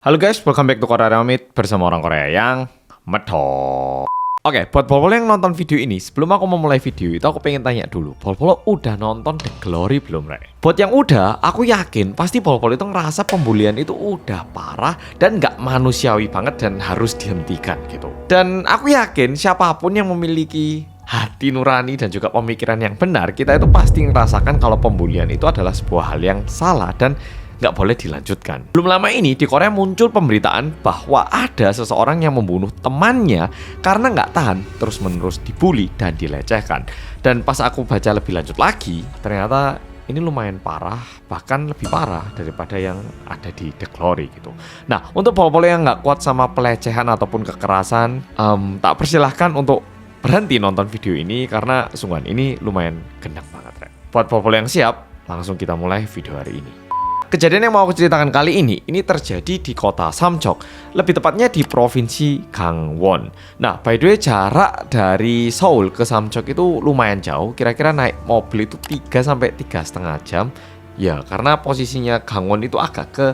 Halo guys, welcome back to Korea Remit bersama orang Korea yang medok. Oke, buat Bol-Bol yang nonton video ini, sebelum aku memulai video itu aku pengen tanya dulu, Bol-Bol udah nonton The Glory belum, Rek? Buat yang udah, aku yakin pasti Bol-Bol itu ngerasa pembulian itu udah parah dan nggak manusiawi banget dan harus dihentikan gitu. Dan aku yakin siapapun yang memiliki hati nurani dan juga pemikiran yang benar, kita itu pasti ngerasakan kalau pembulian itu adalah sebuah hal yang salah dan nggak boleh dilanjutkan. Belum lama ini di Korea muncul pemberitaan bahwa ada seseorang yang membunuh temannya karena nggak tahan terus-menerus dibully dan dilecehkan. Dan pas aku baca lebih lanjut lagi, ternyata ini lumayan parah, bahkan lebih parah daripada yang ada di The Glory gitu. Nah, untuk Bol-Bol yang nggak kuat sama pelecehan ataupun kekerasan, tak persilahkan untuk berhenti nonton video ini karena sungguhan ini lumayan gendang banget, Rek. Buat Bol-Bol yang siap, langsung kita mulai video hari ini. Kejadian yang mau aku ceritakan kali ini terjadi di kota Samcheok, lebih tepatnya di provinsi Gangwon. Nah, by the way jarak dari Seoul ke Samcheok itu lumayan jauh, kira-kira naik mobil itu 3-3,5 jam. Ya, karena posisinya Gangwon itu agak ke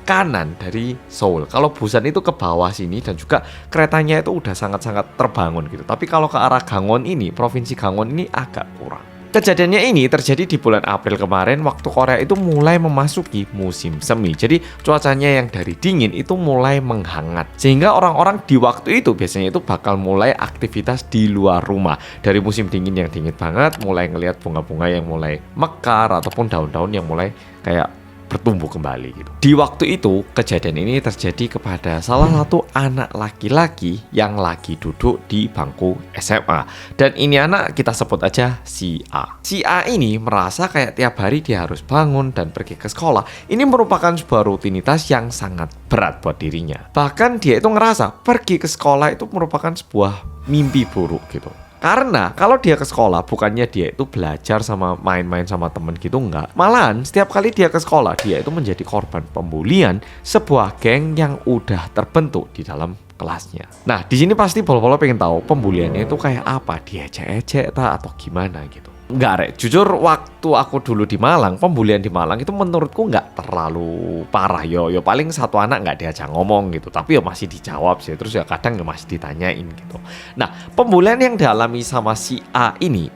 kanan dari Seoul. Kalau Busan itu ke bawah sini dan juga keretanya itu udah sangat-sangat terbangun gitu. Tapi kalau ke arah Gangwon ini, provinsi Gangwon ini agak kurang. Kejadiannya ini terjadi di bulan April kemarin waktu Korea itu mulai memasuki musim semi. Jadi cuacanya yang dari dingin itu mulai menghangat. Sehingga orang-orang di waktu itu biasanya itu bakal mulai aktivitas di luar rumah. Dari musim dingin yang dingin banget, mulai ngelihat bunga-bunga yang mulai mekar ataupun daun-daun yang mulai kayak bertumbuh kembali gitu. Di waktu itu kejadian ini terjadi kepada salah satu anak laki-laki yang lagi duduk di bangku SMA. Dan ini anak kita sebut aja si A. Si A ini merasa kayak tiap hari dia harus bangun dan pergi ke sekolah. Ini merupakan sebuah rutinitas yang sangat berat buat dirinya. Bahkan dia itu ngerasa pergi ke sekolah itu merupakan sebuah mimpi buruk gitu. Karena kalau dia ke sekolah bukannya dia itu belajar sama main-main sama temen gitu, enggak. Malahan setiap kali dia ke sekolah dia itu menjadi korban pembulian sebuah geng yang udah terbentuk di dalam kelasnya. Nah, di sini pasti Bol-Bol pengen tahu pembuliannya itu kayak apa, diejek-ejek atau gimana gitu. Enggak, Rek. Jujur waktu aku dulu di Malang, pembulian di Malang itu menurutku nggak terlalu parah. Yo paling satu anak nggak diajak ngomong gitu, tapi ya masih dijawab sih. Terus ya kadang ya masih ditanyain gitu. Nah, pembulian yang dialami sama si A ini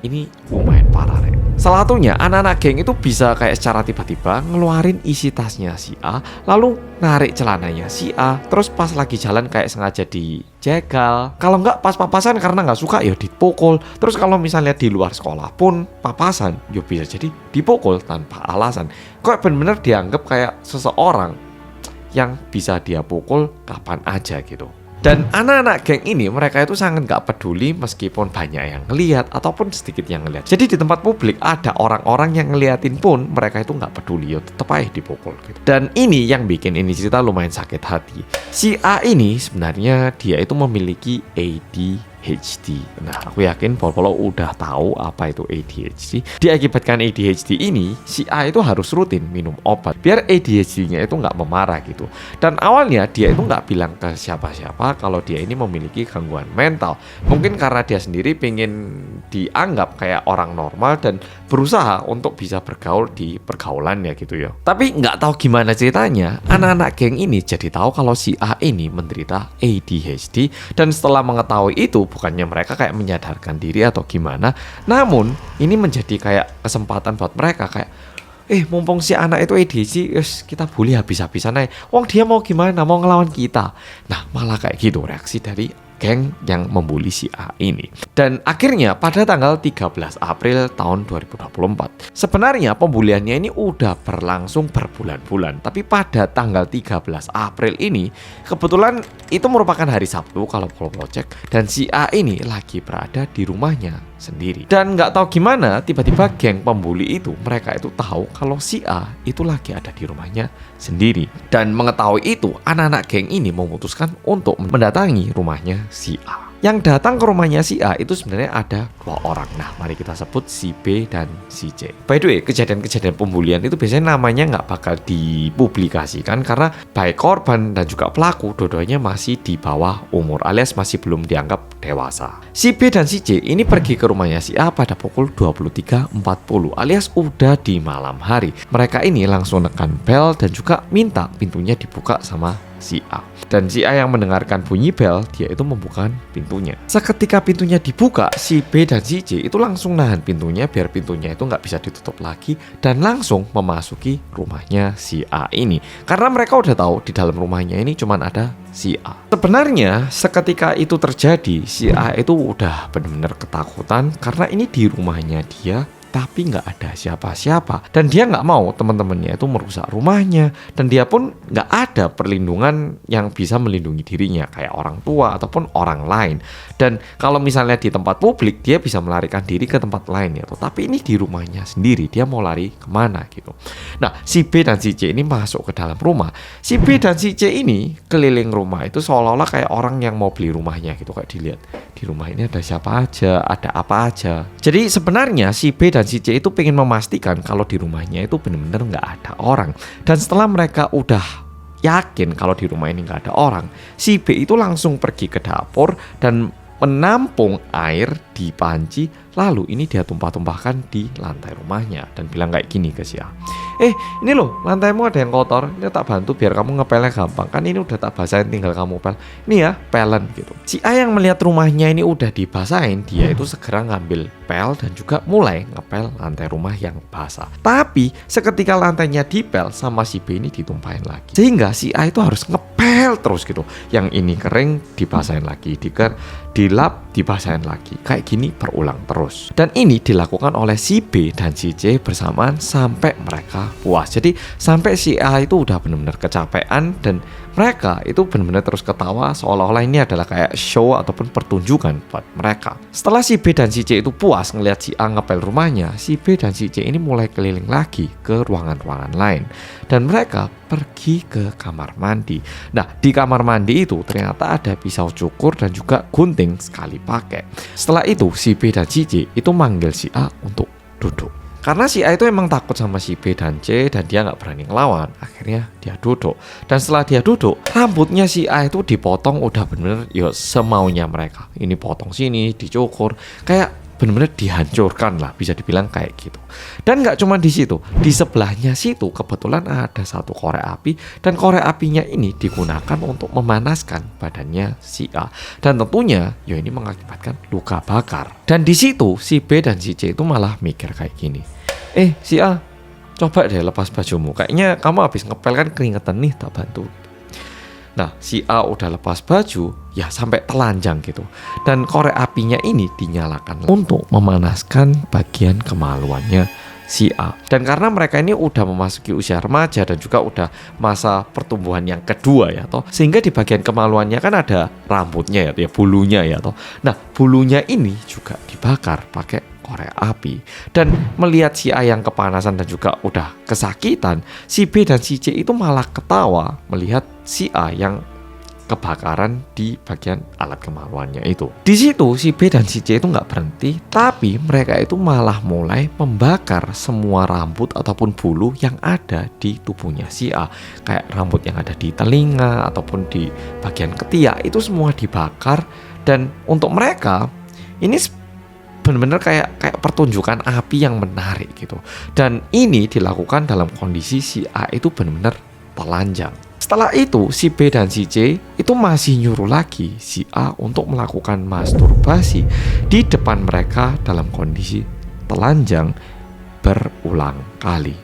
lumayan parah, Rek. Salah satunya anak-anak geng itu bisa kayak secara tiba-tiba ngeluarin isi tasnya si A, lalu narik celananya si A, terus pas lagi jalan kayak sengaja dijegal. Kalau nggak pas papasan karena nggak suka ya dipukul. Terus kalau misalnya di luar sekolah pun papasan, ya bisa jadi dipukul tanpa alasan. Kok bener-bener dianggap kayak seseorang yang bisa dia pukul kapan aja gitu. Dan anak-anak geng ini mereka itu sangat gak peduli meskipun banyak yang ngelihat ataupun sedikit yang ngelihat. Jadi di tempat publik ada orang-orang yang ngeliatin pun mereka itu gak peduli, ya tetep aja dipukul gitu. Dan ini yang bikin ini cerita lumayan sakit hati. Si A ini sebenarnya dia itu memiliki ADHD. Nah, aku yakin Bol-Bol udah tahu apa itu ADHD. Diakibatkan ADHD ini, si A itu harus rutin minum obat biar ADHD-nya itu nggak memarah gitu. Dan awalnya dia itu nggak bilang ke siapa-siapa kalau dia ini memiliki gangguan mental. Mungkin karena dia sendiri pengen dianggap kayak orang normal dan berusaha untuk bisa bergaul di pergaulannya gitu ya. Tapi nggak tahu gimana ceritanya, anak-anak geng ini jadi tahu kalau si A ini menderita ADHD. Dan setelah mengetahui itu, bukannya mereka kayak menyadarkan diri atau gimana, namun ini menjadi kayak kesempatan buat mereka kayak mumpung si anak itu ADHD, kita bully habis-habisan aja. Wong dia mau gimana, mau ngelawan kita. Nah, malah kayak gitu reaksi dari geng yang membuli si A ini. Dan akhirnya pada tanggal 13 April tahun 2024, sebenarnya pembuliannya ini udah berlangsung berbulan-bulan. Tapi pada tanggal 13 April ini, kebetulan itu merupakan hari Sabtu kalau Bol-Bol cek, dan si A ini lagi berada di rumahnya sendiri. Dan nggak tahu gimana tiba-tiba geng pembuli itu mereka itu tahu kalau si A itu lagi ada di rumahnya sendiri. Dan mengetahui itu, anak-anak geng ini memutuskan untuk mendatangi rumahnya si A. Yang datang ke rumahnya si A itu sebenarnya ada 2 orang. Nah, mari kita sebut si B dan si C. By the way, kejadian-kejadian pembulian itu biasanya namanya nggak bakal dipublikasikan karena baik korban dan juga pelaku dua-duanya masih di bawah umur alias masih belum dianggap dewasa. Si B dan si C ini pergi ke rumahnya si A pada pukul 23.40 alias udah di malam hari. Mereka ini langsung nekan bel dan juga minta pintunya dibuka sama si A. Dan si A yang mendengarkan bunyi bel, dia itu membuka pintunya. Seketika pintunya dibuka, si B dan si C itu langsung nahan pintunya biar pintunya itu nggak bisa ditutup lagi dan langsung memasuki rumahnya si A ini. Karena mereka udah tahu di dalam rumahnya ini cuma ada si A. Sebenarnya seketika itu terjadi, si A itu udah benar-benar ketakutan karena ini di rumahnya dia tapi nggak ada siapa-siapa dan dia nggak mau teman-temannya itu merusak rumahnya dan dia pun nggak ada perlindungan yang bisa melindungi dirinya kayak orang tua ataupun orang lain. Dan kalau misalnya di tempat publik dia bisa melarikan diri ke tempat lain ya, tapi ini di rumahnya sendiri dia mau lari kemana gitu. Nah, si B dan si C ini masuk ke dalam rumah. Si B dan si C ini keliling rumah itu seolah-olah kayak orang yang mau beli rumahnya gitu, kayak dilihat di rumah ini ada siapa aja, ada apa aja. Jadi sebenarnya si B dan si C itu pengen memastikan kalau di rumahnya itu benar-benar nggak ada orang. Dan setelah mereka udah yakin kalau di rumah ini nggak ada orang, si B itu langsung pergi ke dapur dan menampung air di panci, lalu ini dia tumpah-tumpahkan di lantai rumahnya dan bilang kayak gini ke si A, ini loh lantaimu ada yang kotor, ini tak bantu biar kamu ngepelnya gampang, kan ini udah tak basahin tinggal kamu pel, ini ya pelen gitu. Si A yang melihat rumahnya ini udah dibasahin, dia itu segera ngambil pel dan juga mulai ngepel lantai rumah yang basah. Tapi seketika lantainya dipel sama si B ini ditumpahin lagi, sehingga si A itu harus ngepel terus gitu, yang ini kering dibasahin lagi, dilap dibasahin lagi, kayak gini berulang terus. Dan ini dilakukan oleh si B dan si C bersamaan sampai mereka puas. Jadi sampai si A itu udah benar-benar kecapean dan mereka itu benar-benar terus ketawa seolah-olah ini adalah kayak show ataupun pertunjukan buat mereka. Setelah si B dan si C itu puas ngelihat si A ngepel rumahnya, si B dan si C ini mulai keliling lagi ke ruangan-ruangan lain dan mereka pergi ke kamar mandi. Nah, di kamar mandi itu ternyata ada pisau cukur dan juga gunting sekali pakai. Setelah itu si B dan si C itu manggil si A untuk duduk. Karena si A itu emang takut sama si B dan C dan dia nggak berani ngelawan. Akhirnya dia duduk. Dan setelah dia duduk, rambutnya si A itu dipotong udah bener-bener semaunya mereka. Ini potong sini, dicukur, kayak bener-bener dihancurkan lah, bisa dibilang kayak gitu. Dan nggak cuma di situ, di sebelahnya situ kebetulan ada satu korek api dan korek apinya ini digunakan untuk memanaskan badannya si A. Dan tentunya ya ini mengakibatkan luka bakar. Dan di situ si B dan si C itu malah mikir kayak gini. Si A, coba deh lepas bajumu. Kayaknya kamu habis ngepel kan keringetan nih, tak bantu. Nah, si A udah lepas baju, ya sampai telanjang gitu. Dan korek apinya ini dinyalakan untuk memanaskan bagian kemaluannya si A. Dan karena mereka ini udah memasuki usia remaja dan juga udah masa pertumbuhan yang kedua ya toh, sehingga di bagian kemaluannya kan ada rambutnya ya bulunya ya toh. Nah, bulunya ini juga dibakar pakai korek api. Dan melihat si A yang kepanasan dan juga udah kesakitan, si B dan si C itu malah ketawa melihat si A yang kebakaran di bagian alat kemaluannya itu. Di situ si B dan si C itu nggak berhenti, tapi mereka itu malah mulai membakar semua rambut ataupun bulu yang ada di tubuhnya si A. Kayak rambut yang ada di telinga ataupun di bagian ketiak itu semua dibakar. Dan untuk mereka ini benar-benar kayak pertunjukan api yang menarik gitu. Dan ini dilakukan dalam kondisi si A itu benar-benar telanjang. Setelah itu si B dan si C itu masih nyuruh lagi si A untuk melakukan masturbasi di depan mereka dalam kondisi telanjang berulang kali.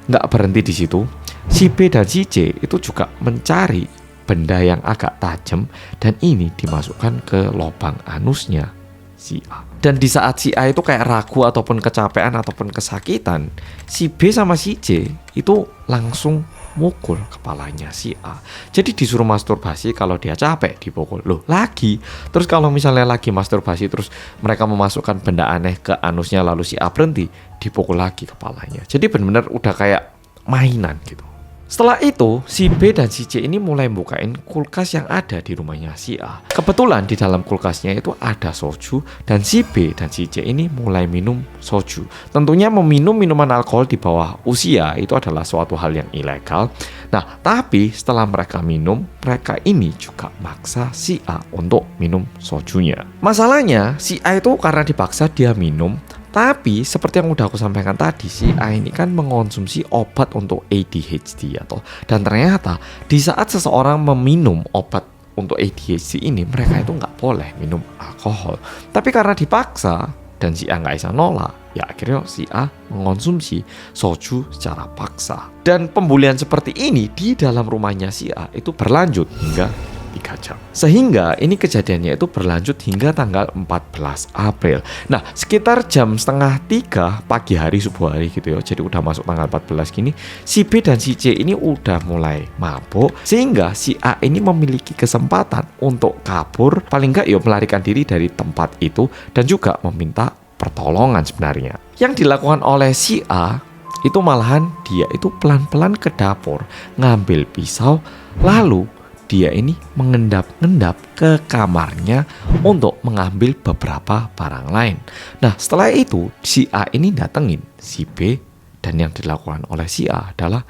Nggak berhenti di situ, si B dan si C itu juga mencari benda yang agak tajam dan ini dimasukkan ke lubang anusnya si A. Dan di saat si A itu kayak ragu ataupun kecapean ataupun kesakitan, si B sama si C itu langsung mukul kepalanya si A. Jadi disuruh masturbasi, kalau dia capek dipukul. Loh, lagi. Terus kalau misalnya lagi masturbasi terus mereka memasukkan benda aneh ke anusnya lalu si A berhenti, dipukul lagi kepalanya. Jadi benar-benar udah kayak mainan gitu. Setelah itu, si B dan si C ini mulai bukain kulkas yang ada di rumahnya si A. Kebetulan di dalam kulkasnya itu ada soju dan si B dan si C ini mulai minum soju. Tentunya meminum minuman alkohol di bawah usia itu adalah suatu hal yang ilegal. Nah, tapi setelah mereka minum, mereka ini juga maksa si A untuk minum sojunya. Masalahnya, si A itu karena dipaksa dia minum, Tapi seperti yang udah aku sampaikan tadi, si A ini kan mengonsumsi obat untuk ADHD ya toh. Dan ternyata di saat seseorang meminum obat untuk ADHD ini, mereka itu nggak boleh minum alkohol. Tapi karena dipaksa dan si A nggak bisa nolak, ya akhirnya si A mengonsumsi soju secara paksa. Dan pembulian seperti ini di dalam rumahnya si A itu berlanjut hingga 3 jam. Sehingga ini kejadiannya itu berlanjut hingga tanggal 14 April. Nah, sekitar jam setengah 3 pagi hari, subuh hari gitu ya. Jadi udah masuk tanggal 14 gini, si B dan si C ini udah mulai mabuk. Sehingga si A ini memiliki kesempatan untuk kabur, paling nggak ya melarikan diri dari tempat itu dan juga meminta pertolongan sebenarnya. Yang dilakukan oleh si A itu malahan dia itu pelan-pelan ke dapur, ngambil pisau, lalu dia ini mengendap-endap ke kamarnya untuk mengambil beberapa barang lain. Nah, setelah itu si A ini datengin si B, dan yang dilakukan oleh si A adalah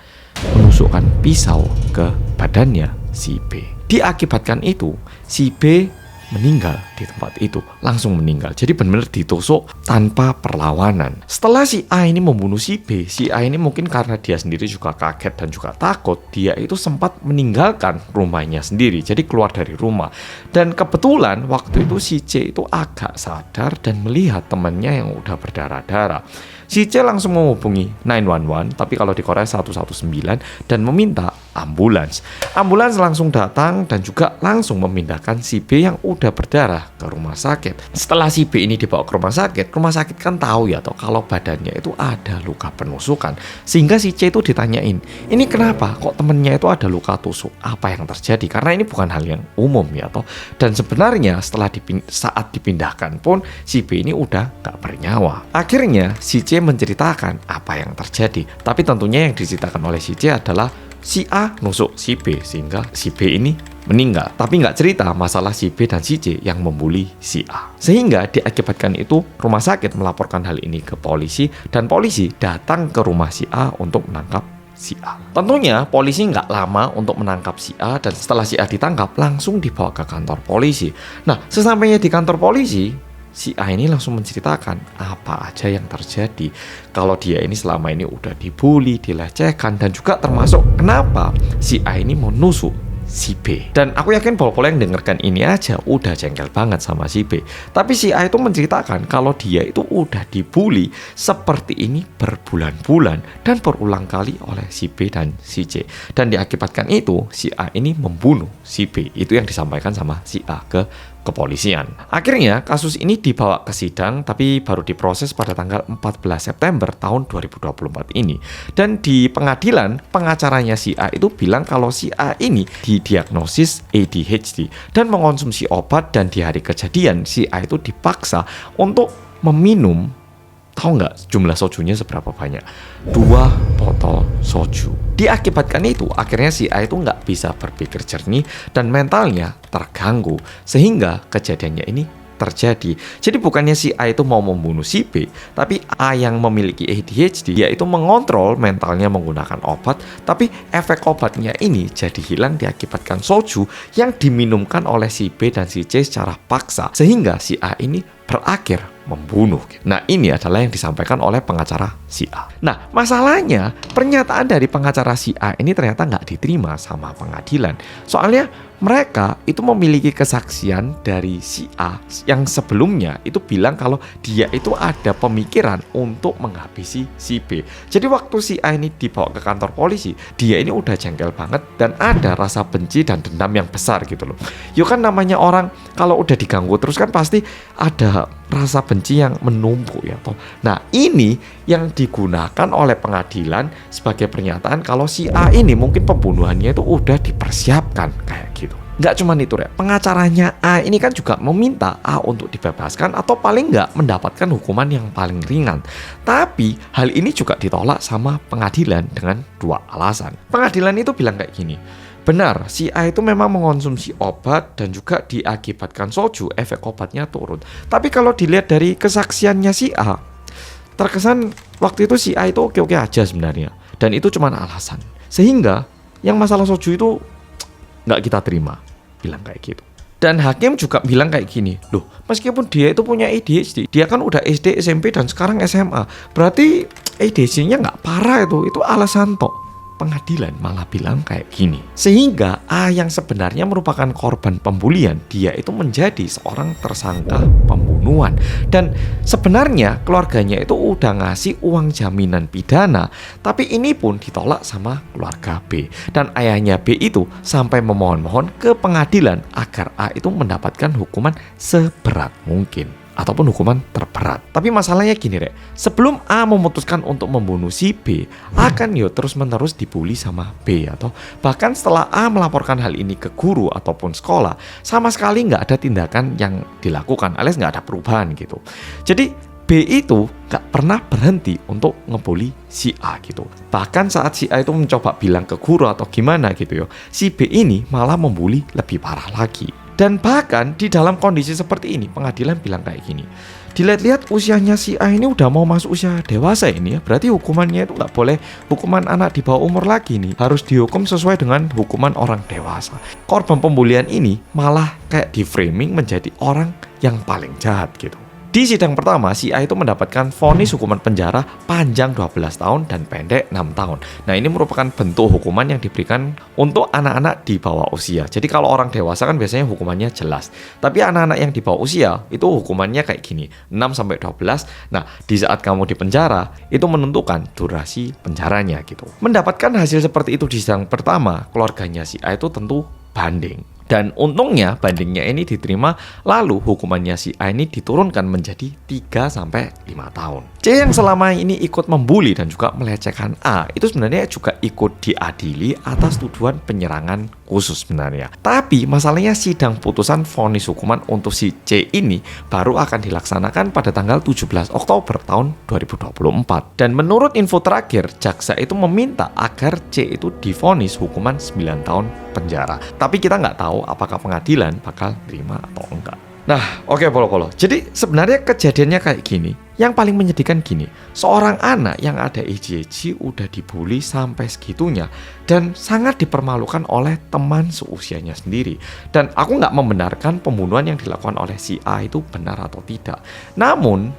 menusukkan pisau ke badannya si B. Diakibatkan itu, si B meninggal di tempat itu, langsung meninggal. Jadi benar-benar ditusuk tanpa perlawanan. Setelah si A ini membunuh si B, si A ini mungkin karena dia sendiri juga kaget dan juga takut, dia itu sempat meninggalkan rumahnya sendiri, jadi keluar dari rumah. Dan kebetulan waktu itu si C itu agak sadar dan melihat temannya yang udah berdarah-darah. Si C langsung menghubungi 911, tapi kalau di Korea 119, dan meminta ambulans. Ambulans langsung datang dan juga langsung memindahkan si B yang udah berdarah ke rumah sakit. Setelah si B ini dibawa ke rumah sakit kan tahu ya toh kalau badannya itu ada luka penusukan. Sehingga si C itu ditanyain, ini kenapa kok temennya itu ada luka tusuk? Apa yang terjadi? Karena ini bukan hal yang umum ya toh. Dan sebenarnya saat dipindahkan pun si B ini udah gak bernyawa. Akhirnya si C menceritakan apa yang terjadi. Tapi tentunya yang diceritakan oleh si C adalah si A nusuk si B sehingga si B ini meninggal. Tapi nggak cerita masalah si B dan si C yang membuli si A. Sehingga diakibatkan itu rumah sakit melaporkan hal ini ke polisi dan polisi datang ke rumah si A untuk menangkap si A. Tentunya polisi nggak lama untuk menangkap si A, dan setelah si A ditangkap langsung dibawa ke kantor polisi. Nah, sesampainya di kantor polisi, si A ini langsung menceritakan apa aja yang terjadi. Kalau dia ini selama ini udah dibully, dilecehkan, dan juga termasuk kenapa si A ini menusuk si B. Dan aku yakin bol-bol yang dengarkan ini aja udah jengkel banget sama si B. Tapi si A itu menceritakan kalau dia itu udah dibully seperti ini berbulan-bulan dan berulang kali oleh si B dan si C. Dan diakibatkan itu si A ini membunuh si B. Itu yang disampaikan sama si A ke kepolisian. Akhirnya kasus ini dibawa ke sidang, tapi baru diproses pada tanggal 14 September tahun 2024 ini. Dan di pengadilan, pengacaranya si A itu bilang kalau si A ini didiagnosis ADHD dan mengonsumsi obat, dan di hari kejadian si A itu dipaksa untuk meminum, tahu nggak jumlah sojunya seberapa banyak? 2 botol soju. Diakibatkan itu, akhirnya si A itu nggak bisa berpikir jernih dan mentalnya terganggu, sehingga kejadiannya ini terjadi. Jadi bukannya si A itu mau membunuh si B, tapi A yang memiliki ADHD, yaitu mengontrol mentalnya menggunakan obat, tapi efek obatnya ini jadi hilang diakibatkan soju yang diminumkan oleh si B dan si C secara paksa, sehingga si A ini berakhir membunuh. Nah, ini adalah yang disampaikan oleh pengacara si A. Nah, masalahnya pernyataan dari pengacara si A ini ternyata nggak diterima sama pengadilan. Soalnya mereka itu memiliki kesaksian dari si A yang sebelumnya itu bilang kalau dia itu ada pemikiran untuk menghabisi si B. Jadi waktu si A ini dibawa ke kantor polisi, dia ini udah jengkel banget dan ada rasa benci dan dendam yang besar gitu loh. Yuk kan namanya orang kalau udah diganggu terus kan pasti ada rasa benci yang menumpuk ya toh. Nah, ini yang digunakan oleh pengadilan sebagai pernyataan kalau si A ini mungkin pembunuhannya itu udah dipersiapkan kayak gitu. Nggak cuma itu ya, pengacaranya A ini kan juga meminta A untuk dibebaskan atau paling nggak mendapatkan hukuman yang paling ringan. Tapi hal ini juga ditolak sama pengadilan dengan 2 alasan. Pengadilan itu bilang kayak gini, benar, si A itu memang mengonsumsi obat dan juga diakibatkan soju, efek obatnya turun. Tapi kalau dilihat dari kesaksiannya si A, terkesan waktu itu si A itu oke-oke aja sebenarnya. Dan itu cuma alasan. Sehingga yang masalah soju itu nggak kita terima, bilang kayak gitu. Dan hakim juga bilang kayak gini, loh meskipun dia itu punya ADHD, dia kan udah SD, SMP, dan sekarang SMA. Berarti ADHD-nya nggak parah itu alasan tok. Pengadilan malah bilang kayak gini. Sehingga A yang sebenarnya merupakan korban pembulian, dia itu menjadi seorang tersangka pembunuhan. Dan sebenarnya keluarganya itu udah ngasih uang jaminan pidana, tapi ini pun ditolak sama keluarga B. Dan ayahnya B itu sampai memohon-mohon ke pengadilan agar A itu mendapatkan hukuman seberat mungkin, ataupun hukuman terberat. Tapi masalahnya gini rek, sebelum A memutuskan untuk membunuh si B, A kan terus-menerus dibully sama B, atau bahkan setelah A melaporkan hal ini ke guru ataupun sekolah, sama sekali nggak ada tindakan yang dilakukan, alias nggak ada perubahan gitu. Jadi B itu nggak pernah berhenti untuk ngebully si A gitu. Bahkan saat si A itu mencoba bilang ke guru atau gimana gitu si B ini malah membuli lebih parah lagi. Dan bahkan di dalam kondisi seperti ini, pengadilan bilang kayak gini, dilihat-lihat usianya si A ini udah mau masuk usia dewasa ini berarti hukumannya itu nggak boleh hukuman anak di bawah umur lagi nih, harus dihukum sesuai dengan hukuman orang dewasa. Korban pembulian ini malah kayak di framing menjadi orang yang paling jahat gitu. Di sidang pertama, si A itu mendapatkan vonis hukuman penjara panjang 12 tahun dan pendek 6 tahun. Nah, ini merupakan bentuk hukuman yang diberikan untuk anak-anak di bawah usia. Jadi kalau orang dewasa kan biasanya hukumannya jelas. Tapi anak-anak yang di bawah usia itu hukumannya kayak gini, 6-12. Nah, di saat kamu di penjara, itu menentukan durasi penjaranya gitu. Mendapatkan hasil seperti itu di sidang pertama, keluarganya si A itu tentu banding. Dan untungnya bandingnya ini diterima, lalu hukumannya si A ini diturunkan menjadi 3-5 tahun. C yang selama ini ikut membuli dan juga melecehkan A, itu sebenarnya juga ikut diadili atas tuduhan penyerangan khusus sebenarnya. Tapi masalahnya sidang putusan vonis hukuman untuk si C ini baru akan dilaksanakan pada tanggal 17 Oktober tahun 2024. Dan menurut info terakhir, jaksa itu meminta agar C itu divonis hukuman 9 tahun penjara. Tapi kita nggak tahu apakah pengadilan bakal terima atau enggak. Nah, oke Polo. Jadi sebenarnya kejadiannya kayak gini. Yang paling menyedihkan gini, seorang anak yang ada ADHD udah dibully sampai segitunya dan sangat dipermalukan oleh teman seusianya sendiri. Dan aku nggak membenarkan pembunuhan yang dilakukan oleh si A itu benar atau tidak. Namun,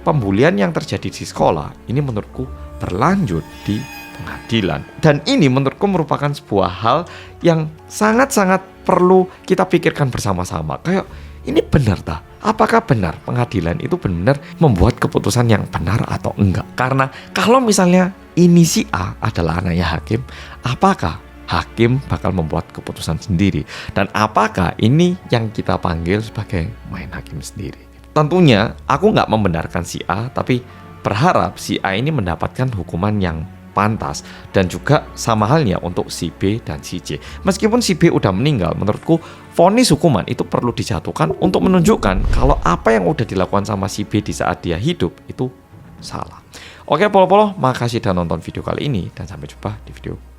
pembulian yang terjadi di sekolah ini menurutku berlanjut di pengadilan. Dan ini menurutku merupakan sebuah hal yang sangat-sangat perlu kita pikirkan bersama-sama. Kayak ini benar tak? Apakah benar pengadilan itu benar membuat keputusan yang benar atau enggak? Karena kalau misalnya ini si A adalah anaknya hakim, apakah hakim bakal membuat keputusan sendiri? Dan apakah ini yang kita panggil sebagai main hakim sendiri? Tentunya aku nggak membenarkan si A, tapi berharap si A ini mendapatkan hukuman yang pantas, dan juga sama halnya untuk si B dan si C. Meskipun si B udah meninggal, menurutku vonis hukuman itu perlu dijatuhkan untuk menunjukkan kalau apa yang udah dilakukan sama si B di saat dia hidup itu salah. Oke Polo, makasih udah nonton video kali ini dan sampai jumpa di video